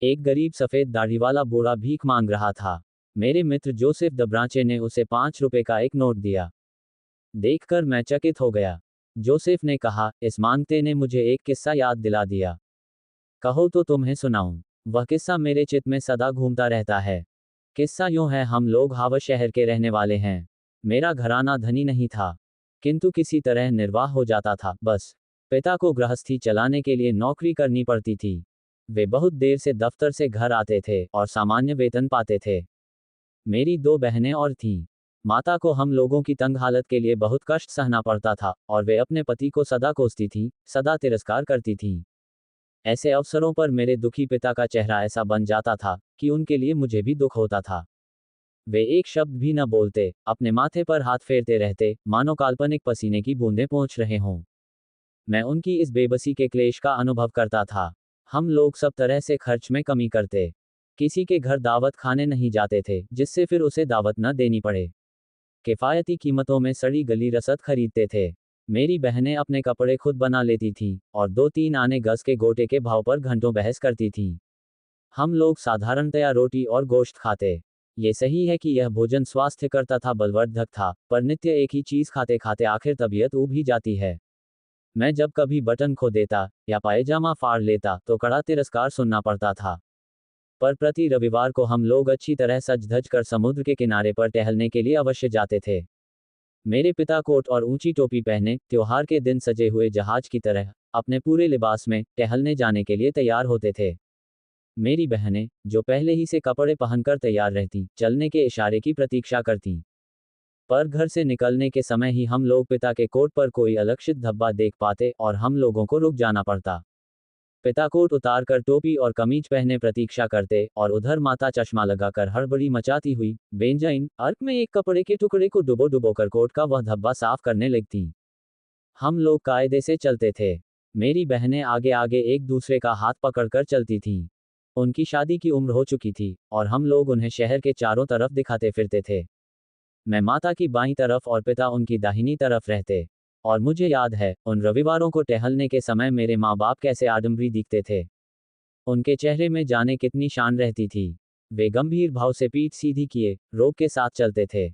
एक गरीब सफेद दाढ़ी वाला बूढ़ा भीख मांग रहा था। मेरे मित्र जोसेफ दब्रांचे ने उसे 5 रुपए का एक नोट दिया। देखकर मैं चकित हो गया। जोसेफ ने कहा, इस मांगते ने मुझे एक किस्सा याद दिला दिया। कहो तो तुम्हें सुनाऊं। वह किस्सा मेरे चित्त में सदा घूमता रहता है। किस्सा यूं है, हम लोग हावड़ शहर के रहने वाले हैं। मेरा घराना धनी नहीं था, किंतु किसी तरह निर्वाह हो जाता था। बस पिता को गृहस्थी चलाने के लिए नौकरी करनी पड़ती थी। वे बहुत देर से दफ्तर से घर आते थे और सामान्य वेतन पाते थे। मेरी 2 बहनें और थीं। माता को हम लोगों की तंग हालत के लिए बहुत कष्ट सहना पड़ता था और वे अपने पति को सदा कोसती थीं, सदा तिरस्कार करती थीं। ऐसे अवसरों पर मेरे दुखी पिता का चेहरा ऐसा बन जाता था कि उनके लिए मुझे भी दुख होता था। वे एक शब्द भी न बोलते, अपने माथे पर हाथ फेरते रहते, मानो काल्पनिक पसीने की बूंदें पहुंच रहे हों। मैं उनकी इस बेबसी के क्लेश का अनुभव करता था। हम लोग सब तरह से खर्च में कमी करते। किसी के घर दावत खाने नहीं जाते थे, जिससे फिर उसे दावत न देनी पड़े। किफायती कीमतों में सड़ी गली रसद खरीदते थे। मेरी बहनें अपने कपड़े खुद बना लेती थीं और 2-3 आने गज के गोटे के भाव पर घंटों बहस करती थीं। हम लोग साधारणतया रोटी और गोश्त खाते। ये सही है कि यह भोजन स्वास्थ्यकर तथा बलवर्धक था, पर नित्य एक ही चीज खाते खाते आखिर तबीयत ऊब ही जाती है। मैं जब कभी बटन खो देता या पायजामा फाड़ लेता तो कड़ा तिरस्कार सुनना पड़ता था। पर प्रति रविवार को हम लोग अच्छी तरह सज धज कर समुद्र के किनारे पर टहलने के लिए अवश्य जाते थे। मेरे पिता कोट और ऊंची टोपी पहने, त्योहार के दिन सजे हुए जहाज की तरह अपने पूरे लिबास में टहलने जाने के लिए तैयार होते थे। मेरी बहनें, जो पहले ही से कपड़े पहनकर तैयार रहती, चलने के इशारे की प्रतीक्षा करती। पर घर से निकलने के समय ही हम लोग पिता के कोट पर कोई अलक्षित धब्बा देख पाते और हम लोगों को रुक जाना पड़ता। पिता कोट उतार कर टोपी और कमीज पहने प्रतीक्षा करते और उधर माता चश्मा लगाकर हड़बड़ी मचाती हुई बेंजाइन अर्क में एक कपड़े के टुकड़े को डुबो डुबो कर कोट का वह धब्बा साफ करने लगती। हम लोग कायदे से चलते थे। मेरी बहनें आगे आगे एक दूसरे का हाथ पकड़कर चलती थीं। उनकी शादी की उम्र हो चुकी थी और हम लोग उन्हें शहर के चारों तरफ दिखाते फिरते थे। मैं माता की बाईं तरफ और पिता उनकी दाहिनी तरफ रहते। और मुझे याद है, उन रविवारों को टहलने के समय मेरे माँ बाप कैसे आडंबरी दिखते थे। उनके चेहरे में जाने कितनी शान रहती थी। वे गंभीर भाव से पीठ सीधी किए, रोब के साथ चलते थे,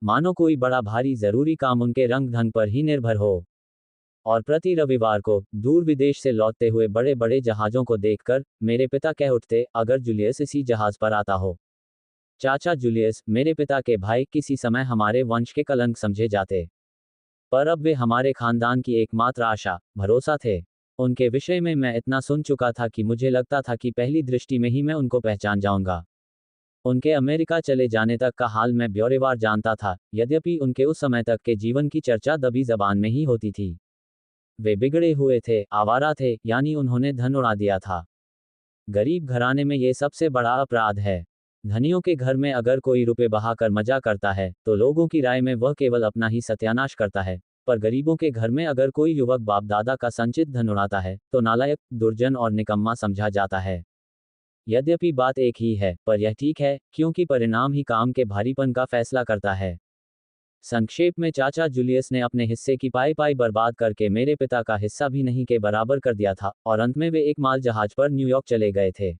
मानो कोई बड़ा भारी जरूरी काम उनके रंग ढंग पर ही निर्भर हो। और प्रति रविवार को दूर विदेश से लौटते हुए बड़े बड़े जहाजों को देखकर मेरे पिता कह उठते, अगर जूलियस इसी जहाज पर आता हो। चाचा जूलियस, मेरे पिता के भाई, किसी समय हमारे वंश के कलंक समझे जाते, पर अब वे हमारे खानदान की एकमात्र आशा, भरोसा थे। उनके विषय में मैं इतना सुन चुका था कि मुझे लगता था कि पहली दृष्टि में ही मैं उनको पहचान जाऊंगा। उनके अमेरिका चले जाने तक का हाल मैं ब्यौरेवार जानता था, यद्यपि उनके उस समय तक के जीवन की चर्चा दबी जबान में ही होती थी। वे बिगड़े हुए थे, आवारा थे, यानी उन्होंने धन उड़ा दिया था। गरीब घराने में ये सबसे बड़ा अपराध है। धनियों के घर में अगर कोई रुपए बहाकर मजा करता है तो लोगों की राय में वह केवल अपना ही सत्यानाश करता है, पर गरीबों के घर में अगर कोई युवक बाप दादा का संचित धन उड़ाता है तो नालायक, दुर्जन और निकम्मा समझा जाता है। यद्यपि बात एक ही है, पर यह ठीक है, क्योंकि परिणाम ही काम के भारीपन का फैसला करता है। संक्षेप में, चाचा जूलियस ने अपने हिस्से की पाई पाई बर्बाद करके मेरे पिता का हिस्सा भी नहीं के बराबर कर दिया था और अंत में वे एक माल जहाज पर न्यूयॉर्क चले गए थे।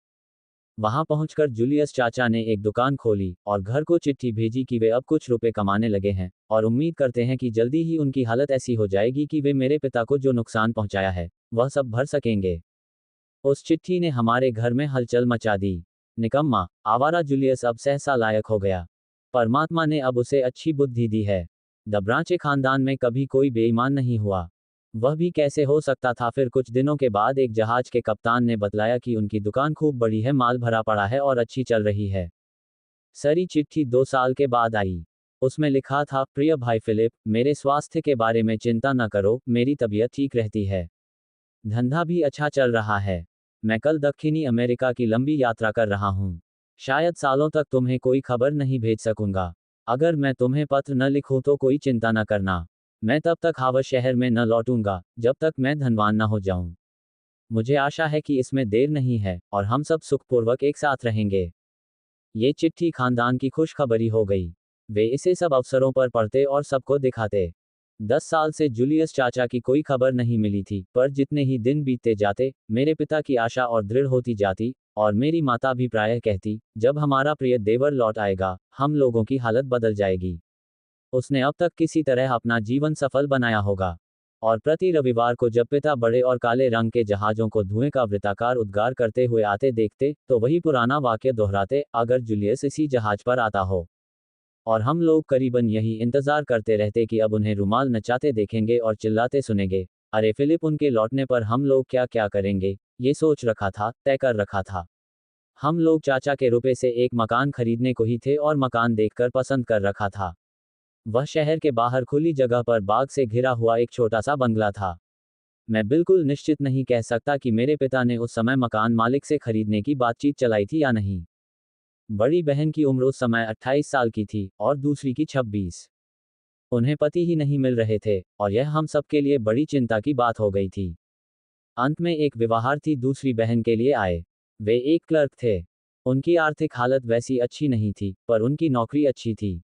वहां पहुंचकर जूलियस चाचा ने एक दुकान खोली और घर को चिट्ठी भेजी कि वे अब कुछ रुपए कमाने लगे हैं और उम्मीद करते हैं कि जल्दी ही उनकी हालत ऐसी हो जाएगी कि वे मेरे पिता को जो नुकसान पहुंचाया है वह सब भर सकेंगे। उस चिट्ठी ने हमारे घर में हलचल मचा दी। निकम्मा, आवारा जूलियस अब सहसा लायक हो गया। परमात्मा ने अब उसे अच्छी बुद्धि दी है। दब्रांचे खानदान में कभी कोई बेईमान नहीं हुआ। वह भी कैसे हो सकता था। फिर कुछ दिनों के बाद एक जहाज के कप्तान ने बतलाया कि उनकी दुकान खूब बड़ी है, माल भरा पड़ा है और अच्छी चल रही है। सरी चिट्ठी 2 साल के बाद आई। उसमें लिखा था, प्रिय भाई फिलिप, मेरे स्वास्थ्य के बारे में चिंता न करो, मेरी तबीयत ठीक रहती है। धंधा भी अच्छा चल रहा है। मैं कल दक्षिणी अमेरिका की लंबी यात्रा कर रहा हूँ। शायद सालों तक तुम्हें कोई खबर नहीं भेज सकूंगा। अगर मैं तुम्हें पत्र न लिखूं तो कोई चिंता न करना। मैं तब तक हावड़ शहर में न लौटूंगा जब तक मैं धनवान न हो जाऊं। मुझे आशा है कि इसमें देर नहीं है और हम सब सुखपूर्वक एक साथ रहेंगे। ये चिट्ठी खानदान की खुशखबरी हो गई। वे इसे सब अवसरों पर पढ़ते और सबको दिखाते। 10 साल से जूलियस चाचा की कोई खबर नहीं मिली थी, पर जितने ही दिन बीतते जाते मेरे पिता की आशा और दृढ़ होती जाती और मेरी माता भी प्रायः कहती, जब हमारा प्रिय देवर लौट आएगा, हम लोगों की हालत बदल जाएगी। उसने अब तक किसी तरह अपना जीवन सफल बनाया होगा। और प्रति रविवार को जब पिता बड़े और काले रंग के जहाजों को धुएं का वृत्ताकार उद्गार करते हुए आते देखते, तो वही पुराना वाक्य दोहराते, अगर जूलियस इसी जहाज पर आता हो। और हम लोग करीबन यही इंतजार करते रहते कि अब उन्हें रुमाल नचाते देखेंगे और चिल्लाते सुनेंगे, अरे फिलिप, उनके लौटने पर हम लोग क्या क्या करेंगे, ये सोच रखा था, तय कर रखा था। हम लोग चाचा के रुपए से एक मकान खरीदने को ही थे और मकान देखकर पसंद कर रखा था। वह शहर के बाहर खुली जगह पर बाग से घिरा हुआ एक छोटा सा बंगला था। मैं बिल्कुल निश्चित नहीं कह सकता कि मेरे पिता ने उस समय मकान मालिक से खरीदने की बातचीत चलाई थी या नहीं। बड़ी बहन की उम्र उस समय 28 साल की थी और दूसरी की 26। उन्हें पति ही नहीं मिल रहे थे और यह हम सब के लिए बड़ी चिंता की बात हो गई थी। अंत में एक विवाहार्थी दूसरी बहन के लिए आए। वे एक क्लर्क थे। उनकी आर्थिक हालत वैसी अच्छी नहीं थी, पर उनकी नौकरी अच्छी थी।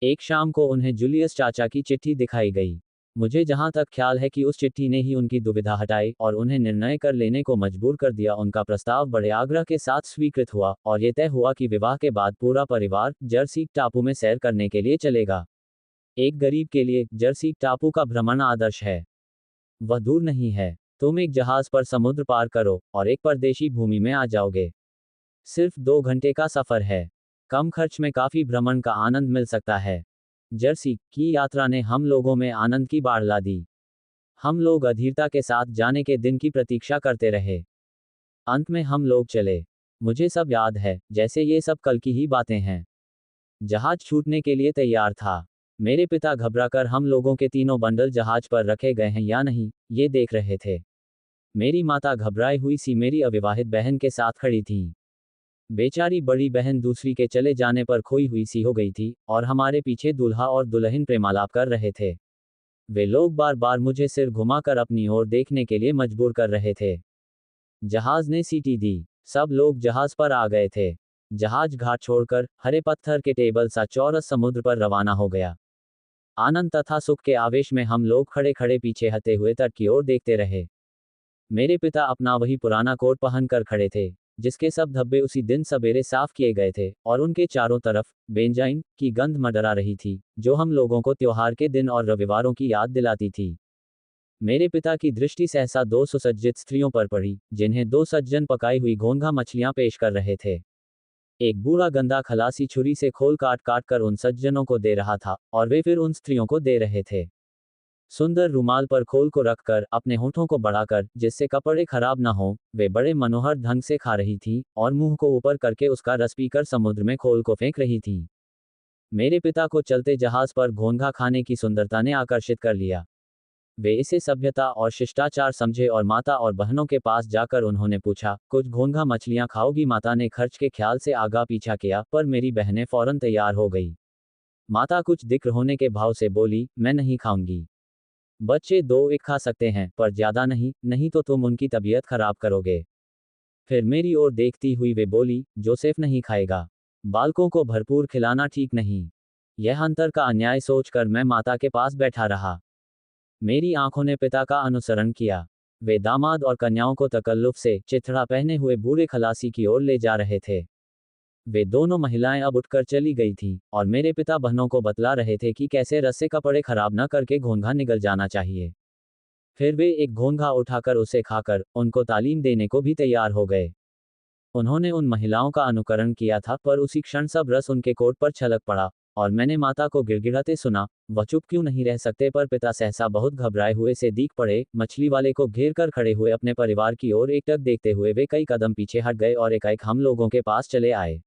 एक शाम को उन्हें जूलियस चाचा की चिट्ठी दिखाई गई। मुझे जहां तक ख्याल है कि उस चिट्ठी ने ही उनकी दुविधा हटाई और उन्हें निर्णय कर लेने को मजबूर कर दिया। उनका प्रस्ताव बड़े आग्रह के साथ स्वीकृत हुआ और ये तय हुआ कि विवाह के बाद पूरा परिवार जर्सी टापू में सैर करने के लिए चलेगा। एक गरीब के लिए जर्सी टापू का भ्रमण आदर्श है। वह दूर नहीं है। तुम एक जहाज पर समुद्र पार करो और एक परदेशी भूमि में आ जाओगे। सिर्फ 2 घंटे का सफर है। कम खर्च में काफी भ्रमण का आनंद मिल सकता है। जर्सी की यात्रा ने हम लोगों में आनंद की बाढ़ ला दी। हम लोग अधीरता के साथ जाने के दिन की प्रतीक्षा करते रहे। अंत में हम लोग चले। मुझे सब याद है, जैसे ये सब कल की ही बातें हैं। जहाज छूटने के लिए तैयार था। मेरे पिता घबराकर हम लोगों के तीनों बंडल जहाज पर रखे गए हैं या नहीं, ये देख रहे थे। मेरी माता घबराई हुई सी मेरी अविवाहित बहन के साथ खड़ी थी। बेचारी बड़ी बहन दूसरी के चले जाने पर खोई हुई सी हो गई थी और हमारे पीछे दूल्हा और दुल्हन प्रेमालाप कर रहे थे। वे लोग बार बार मुझे सिर घुमाकर अपनी ओर देखने के लिए मजबूर कर रहे थे। जहाज ने सीटी दी। सब लोग जहाज पर आ गए थे। जहाज घाट छोड़कर हरे पत्थर के टेबल सा चौरस समुद्र पर रवाना हो गया। आनंद तथा सुख के आवेश में हम लोग खड़े खड़े पीछे हटे हुए तट की ओर देखते रहे। मेरे पिता अपना वही पुराना कोट पहनकर खड़े थे, जिसके सब धब्बे उसी दिन सवेरे साफ किए गए थे, और उनके चारों तरफ बेंजाइन की गंध मंडरा रही थी, जो हम लोगों को त्योहार के दिन और रविवारों की याद दिलाती थी। मेरे पिता की दृष्टि सहसा 2 सुसज्जित स्त्रियों पर पड़ी, जिन्हें 2 सज्जन पकाई हुई घोंघा मछलियां पेश कर रहे थे। एक बूढ़ा गंदा खलासी छुरी से खोल काट काट कर उन सज्जनों को दे रहा था और वे फिर उन स्त्रियों को दे रहे थे। सुंदर रुमाल पर खोल को रखकर, अपने होठों को बढ़ाकर, जिससे कपड़े खराब न हो, वे बड़े मनोहर ढंग से खा रही थीं और मुंह को ऊपर करके उसका रस पीकर समुद्र में खोल को फेंक रही थीं। मेरे पिता को चलते जहाज पर घोंघा खाने की सुंदरता ने आकर्षित कर लिया। वे इसे सभ्यता और शिष्टाचार समझे और माता और बहनों के पास जाकर उन्होंने पूछा, कुछ घोंघा मछलियां खाओगी? माता ने खर्च के ख्याल से आगा पीछा किया, पर मेरी बहनें फौरन तैयार हो गई। माता कुछ दिक्र होने के भाव से बोली, मैं नहीं खाऊंगी। बच्चे 2 एक खा सकते हैं, पर ज्यादा नहीं, नहीं तो तुम उनकी तबीयत खराब करोगे। फिर मेरी ओर देखती हुई वे बोली, जोसेफ नहीं खाएगा। बालकों को भरपूर खिलाना ठीक नहीं। यह अंतर का अन्याय सोचकर मैं माता के पास बैठा रहा। मेरी आंखों ने पिता का अनुसरण किया। वे दामाद और कन्याओं को तकल्लुफ से चिथड़ा पहने हुए बूढ़े खलासी की ओर ले जा रहे थे। वे दोनों महिलाएं अब उठकर चली गई थीं और मेरे पिता बहनों को बतला रहे थे कि कैसे रस्से कपड़े खराब न करके घोंघा निगल जाना चाहिए। फिर वे एक घोंघा उठाकर उसे खाकर उनको तालीम देने को भी तैयार हो गए। उन्होंने उन महिलाओं का अनुकरण किया था, पर उसी क्षण सब रस उनके कोट पर छलक पड़ा और मैंने माता को गिड़गिड़ाते सुना, वह चुप क्यों नहीं रह सकते? पर पिता सहसा बहुत घबराए हुए से दीख पड़े। मछली वाले को घेर कर खड़े हुए अपने परिवार की ओर एकटक देखते हुए वे कई कदम पीछे हट गए और एकाएक हम लोगों के पास चले आए।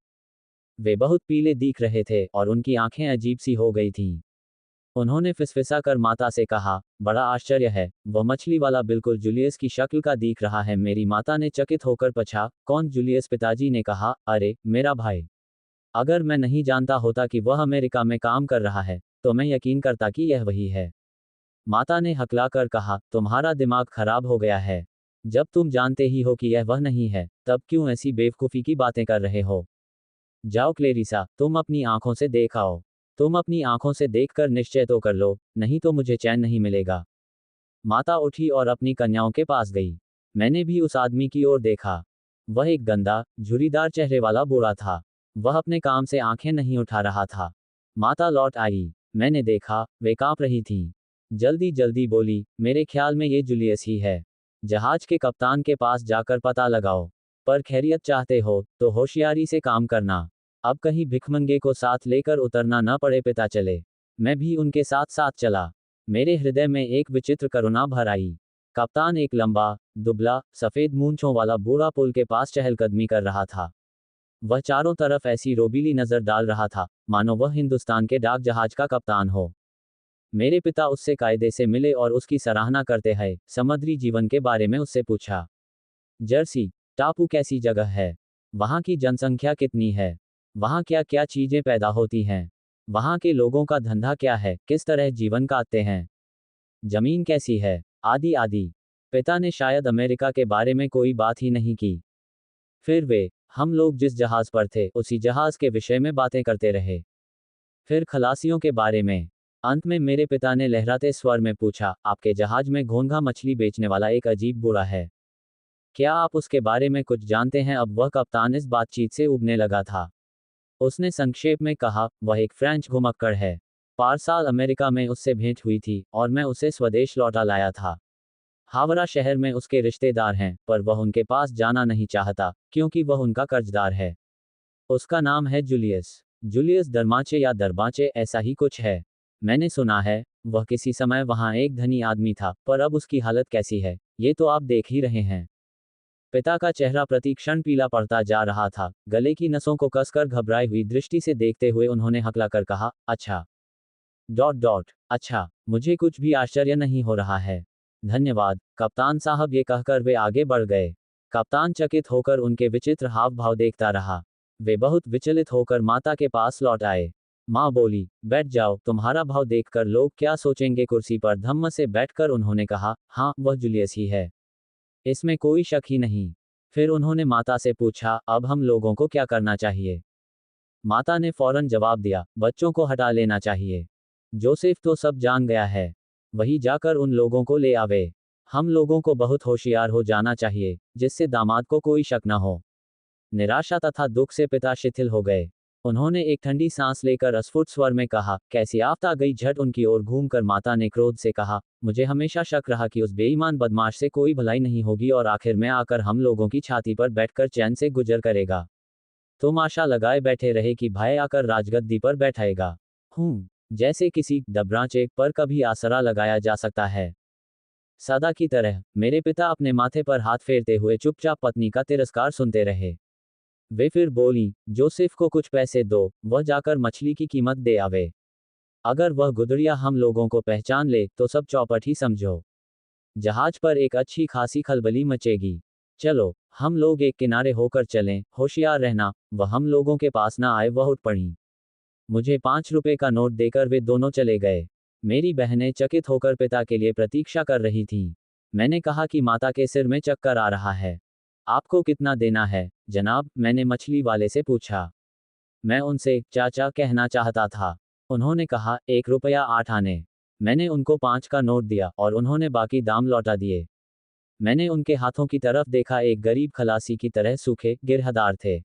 वे बहुत पीले दिख रहे थे और उनकी आंखें अजीब सी हो गई थीं। उन्होंने फिसफिसा कर माता से कहा, बड़ा आश्चर्य है, वह मछली वाला बिल्कुल जूलियस की शक्ल का दिख रहा है। मेरी माता ने चकित होकर पूछा, कौन जूलियस? पिताजी ने कहा, अरे मेरा भाई। अगर मैं नहीं जानता होता कि वह अमेरिका में काम कर रहा है, तो मैं यकीन करता कि यह वही है। माता ने हकलाकर कहा, तुम्हारा दिमाग खराब हो गया है। जब तुम जानते ही हो कि यह वह नहीं है, तब क्यों ऐसी बेवकूफ़ी की बातें कर रहे हो? जाओ क्लेरिसा, तुम अपनी आंखों से देख आओ। तुम अपनी आंखों से देखकर निश्चय तो कर लो, नहीं तो मुझे चैन नहीं मिलेगा। माता उठी और अपनी कन्याओं के पास गई। मैंने भी उस आदमी की ओर देखा। वह एक गंदा, झुर्रीदार चेहरे वाला बूढ़ा था। वह अपने काम से आंखें नहीं उठा रहा था। माता लौट आई। मैंने देखा, वे कांप रही थीं। जल्दी जल्दी बोली, मेरे ख्याल में ये जूलियस ही है। जहाज के कप्तान के पास जाकर पता लगाओ। पर खैरियत चाहते हो तो होशियारी से काम करना। अब कहीं भिखमंगे को साथ लेकर उतरना न पड़े। पिता चले। मैं भी उनके साथ साथ चला। मेरे हृदय में एक विचित्र करुणा भर आई। कप्तान एक लंबा, दुबला, सफेद मूंछों वाला बूढ़ा पुल के पास चहलकदमी कर रहा था। वह चारों तरफ ऐसी रोबीली नजर डाल रहा था, मानो वह हिंदुस्तान के डाक जहाज का कप्तान हो। मेरे पिता उससे कायदे से मिले और उसकी सराहना करते हैं समुद्री जीवन के बारे में उससे पूछा। जर्सी टापू कैसी जगह है? वहाँ की जनसंख्या कितनी है? वहाँ क्या क्या चीजें पैदा होती हैं? वहाँ के लोगों का धंधा क्या है? किस तरह जीवन काटते हैं? जमीन कैसी है? आदि आदि। पिता ने शायद अमेरिका के बारे में कोई बात ही नहीं की। फिर हम लोग जिस जहाज पर थे उसी जहाज के विषय में बातें करते रहे। फिर खलासियों के बारे में। अंत में मेरे पिता ने लहराते स्वर में पूछा, आपके जहाज में घोंघा मछली बेचने वाला एक अजीब बूढ़ा है। क्या आप उसके बारे में कुछ जानते हैं? अब वह कप्तान इस बातचीत से उबने लगा था। उसने संक्षेप में कहा, वह एक फ्रेंच घुमक्कड़ है। 5 साल अमेरिका में उससे भेंट हुई थी और मैं उसे स्वदेश लौटा लाया था। हावड़ा शहर में उसके रिश्तेदार हैं, पर वह उनके पास जाना नहीं चाहता, क्योंकि वह उनका कर्जदार है। उसका नाम है जूलियस। जूलियस दरमाचे या दरबाचे, ऐसा ही कुछ है। मैंने सुना है, वह किसी समय वहाँ एक धनी आदमी था, पर अब उसकी हालत कैसी है, ये तो आप देख ही रहे हैं। पिता का चेहरा प्रति क्षण पीला पड़ता जा रहा था। गले की नसों को कसकर घबराई हुई दृष्टि से देखते हुए उन्होंने हकलाकर कहा, अच्छा। अच्छा, मुझे कुछ भी आश्चर्य नहीं हो रहा है। धन्यवाद, कप्तान साहब, ये कहकर वे आगे बढ़ गए। कप्तान चकित होकर उनके विचित्र हाव भाव देखता रहा। वे बहुत विचलित होकर माता के पास लौट आए। माँ बोली, बैठ जाओ, तुम्हारा भाव देखकर लोग क्या सोचेंगे। कुर्सी पर धम्म से बैठकर उन्होंने कहा, हाँ, वह जूलियस ही है। इसमें कोई शक ही नहीं। फिर उन्होंने माता से पूछा, अब हम लोगों को क्या करना चाहिए? माता ने फौरन जवाब दिया, बच्चों को हटा लेना चाहिए। जोसेफ तो सब जान गया है। वही जाकर उन लोगों को ले आवे। हम लोगों को बहुत होशियार हो जाना चाहिए, जिससे दामाद को कोई शक न हो। निराशा तथा दुख से पिता शिथिल हो गए। उन्होंने एक ठंडी सांस लेकर अस्फुट स्वर में कहा, कैसी आफत आ गई। झट उनकी ओर घूमकर माता ने क्रोध से कहा, मुझे हमेशा शक रहा कि उस बेईमान बदमाश से कोई भलाई नहीं होगी और आखिर में आकर हम लोगों की छाती पर बैठकर चैन से गुजर करेगा। तुम आशा लगाए बैठे रहे कि भाई आकर राजगद्दी पर बैठाएगा। जैसे किसी दबराचे पर कभी आसरा लगाया जा सकता है। सदा की तरह मेरे पिता अपने माथे पर हाथ फेरते हुए चुपचाप पत्नी का तिरस्कार सुनते रहे। वे फिर बोली, जोसेफ को कुछ पैसे दो, वह जाकर मछली की कीमत दे आवे। अगर वह गुदड़िया हम लोगों को पहचान ले तो सब चौपट ही समझो। जहाज पर एक अच्छी खासी खलबली मचेगी। चलो, हम लोग एक किनारे होकर चलें, होशियार रहना। वह हम लोगों के पास ना आए। वह उठ पड़ी। मुझे 5 रुपए का नोट देकर वे दोनों चले गए। मेरी बहनें चकित होकर पिता के लिए प्रतीक्षा कर रही थीं। मैंने कहा कि माता के सिर में चक्कर आ रहा है। आपको कितना देना है, जनाब? मैंने मछली वाले से पूछा। मैं उनसे चाचा कहना चाहता था। उन्होंने कहा, 1 रुपया 8 आने। मैंने उनको 5 का नोट दिया और उन्होंने बाकी दाम लौटा दिए। मैंने उनके हाथों की तरफ देखा, एक गरीब खलासी की तरह सूखे, गिरहदार थे।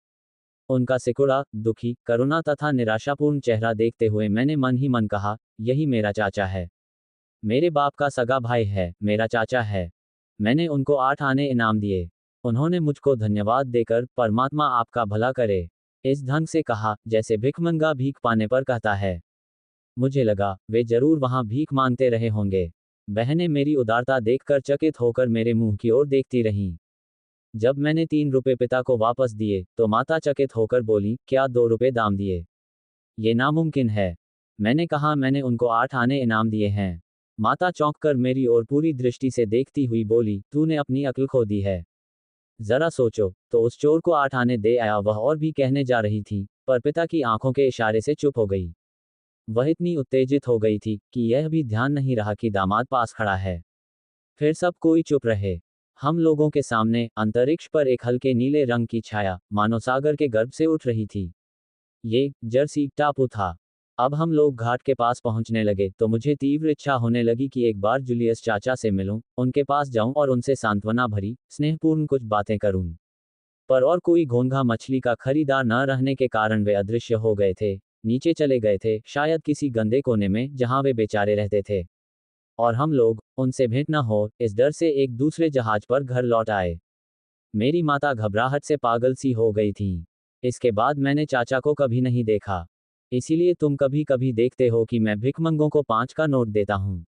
उनका सिकुड़ा, दुखी, करुणा तथा निराशापूर्ण चेहरा देखते हुए मैंने मन ही मन कहा, यही मेरा चाचा है। मेरे बाप का सगा भाई है, मेरा चाचा है। मैंने उनको 8 आने इनाम दिए। उन्होंने मुझको धन्यवाद देकर, परमात्मा आपका भला करे, इस ढंग से कहा जैसे भिखमंगा भीख पाने पर कहता है। मुझे लगा, वे जरूर वहां भीख मांगते रहे होंगे। बहनें मेरी उदारता देखकर चकित होकर मेरे मुंह की ओर देखती रहीं। जब मैंने 3 रुपए पिता को वापस दिए, तो माता चकित होकर बोली, क्या 2 रुपए दाम दिए? ये नामुमकिन है। मैंने कहा, मैंने उनको 8 आने इनाम दिए हैं। माता चौंककर मेरी ओर पूरी दृष्टि से देखती हुई बोली, तूने अपनी अक्ल खो दी है। जरा सोचो, तो उस चोर को 8 आने दे आया। वह और भी कहने जा रही थी, पर पिता की आंखों के इशारे से चुप हो गई। वह इतनी उत्तेजित हो गई थी कि यह भी ध्यान नहीं रहा कि दामाद पास खड़ा है। फिर सब कोई चुप रहे। हम लोगों के सामने अंतरिक्ष पर एक हल्के नीले रंग की छाया मानो सागर के गर्भ से उठ रही थी। ये जर्सी टापू था। अब हम लोग घाट के पास पहुंचने लगे तो मुझे तीव्र इच्छा होने लगी कि एक बार जूलियस चाचा से मिलूं, उनके पास जाऊं और उनसे सांत्वना भरी, स्नेहपूर्ण कुछ बातें करूं। पर और कोई घोंघा मछली का खरीदार न रहने के कारण वे अदृश्य हो गए थे, नीचे चले गए थे, शायद किसी गंदे कोने में जहां वे बेचारे रहते थे। और हम लोग उनसे भेंट न हो, इस डर से एक दूसरे जहाज पर घर लौट आए। मेरी माता घबराहट से पागल सी हो गई थी। इसके बाद मैंने चाचा को कभी नहीं देखा। इसीलिए तुम कभी कभी देखते हो कि मैं भिखमंगों को 5 का नोट देता हूँ।